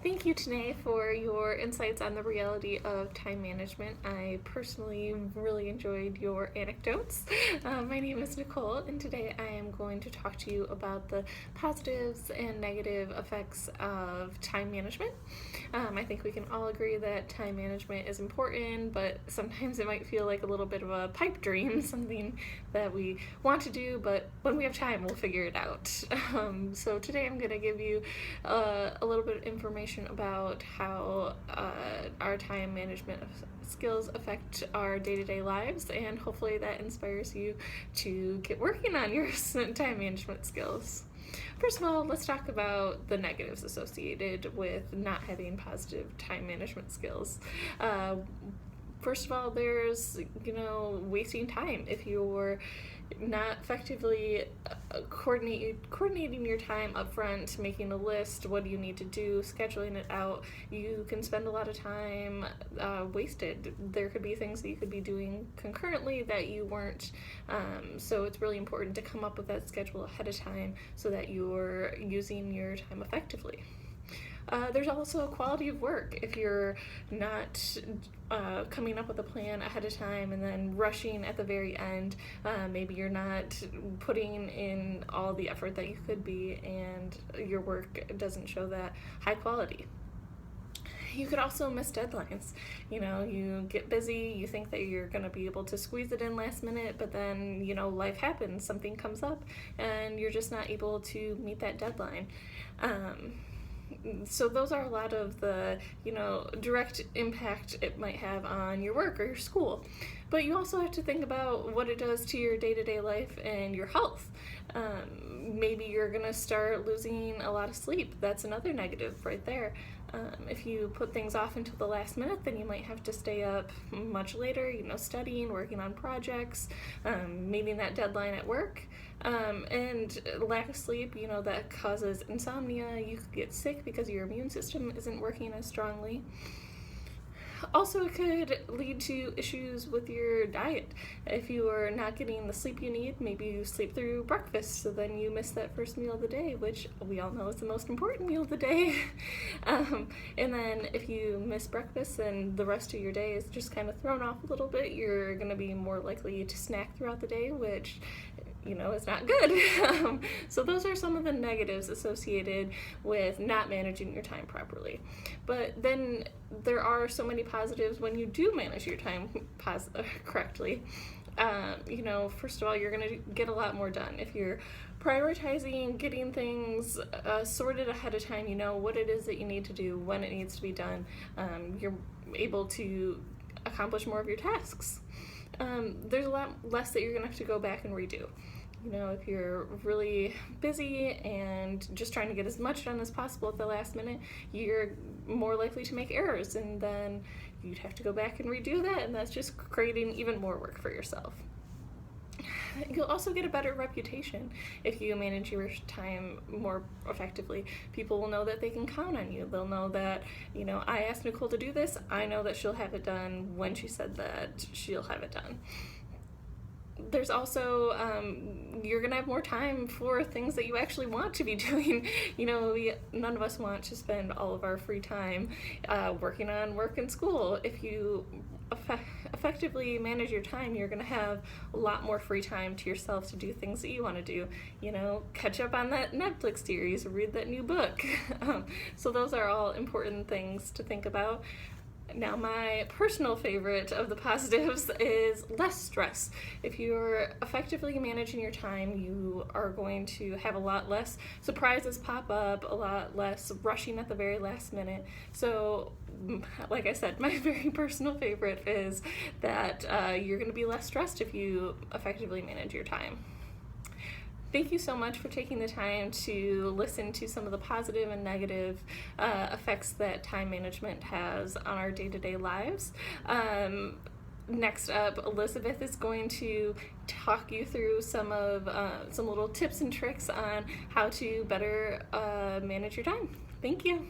Thank you, Tanae, for your insights on the reality of time management. I personally really enjoyed your anecdotes. My name is Nicole, and today I am going to talk to you about the positives and negative effects of time management. I think we can all agree that time management is important, but sometimes it might feel like a little bit of a pipe dream, something that we want to do, but when we have time, we'll figure it out. So today I'm going to give you a little bit of information about how our time management skills affect our day-to-day lives, and hopefully that inspires you to get working on your time management skills. First of all, let's talk about the negatives associated with not having positive time management skills. First of all, there's, wasting time. If you're not effectively coordinating your time up front, making a list, what do you need to do, scheduling it out, you can spend a lot of time wasted. There could be things that you could be doing concurrently that you weren't. So it's really important to come up with that schedule ahead of time so that you're using your time effectively. There's also a quality of work. If you're not coming up with a plan ahead of time and then rushing at the very end, maybe you're not putting in all the effort that you could be, and your work doesn't show that high quality. You could also miss deadlines. You get busy, you think that you're going to be able to squeeze it in last minute, but then, life happens, something comes up, and you're just not able to meet that deadline. So those are a lot of the, direct impact it might have on your work or your school. But you also have to think about what it does to your day-to-day life and your health. Maybe you're going to start losing a lot of sleep. That's another negative right there. If you put things off until the last minute, then you might have to stay up much later, studying, working on projects, meeting that deadline at work. And lack of sleep, that causes insomnia. You could get sick because your immune system isn't working as strongly. Also, it could lead to issues with your diet. If you are not getting the sleep you need, maybe you sleep through breakfast, so then you miss that first meal of the day, which we all know is the most important meal of the day. And then if you miss breakfast, then the rest of your day is just kind of thrown off a little bit. You're going to be more likely to snack throughout the day, which is not good. So those are some of the negatives associated with not managing your time properly. But then there are so many positives when you do manage your time correctly. First of all, you're going to get a lot more done. If you're prioritizing getting things sorted ahead of time, you know what it is that you need to do, when it needs to be done, you're able to accomplish more of your tasks. There's a lot less that you're going to have to go back and redo. If you're really busy and just trying to get as much done as possible at the last minute, you're more likely to make errors, and then you'd have to go back and redo that, and that's just creating even more work for yourself. You'll also get a better reputation if you manage your time more effectively. People will know that they can count on you. They'll know that, I asked Nicole to do this, I know that she'll have it done when she said that she'll have it done. There's also, you're going to have more time for things that you actually want to be doing. None of us want to spend all of our free time working on work and school. If you effectively manage your time, you're going to have a lot more free time to yourself to do things that you want to do. Catch up on that Netflix series, read that new book. So those are all important things to think about. Now, my personal favorite of the positives is less stress. If you're effectively managing your time, you are going to have a lot less surprises pop up, a lot less rushing at the very last minute. So, like I said, my very personal favorite is that you're going to be less stressed if you effectively manage your time. Thank you so much for taking the time to listen to some of the positive and negative effects that time management has on our day-to-day lives. Next up, Elizabeth is going to talk you through some little tips and tricks on how to better manage your time. Thank you.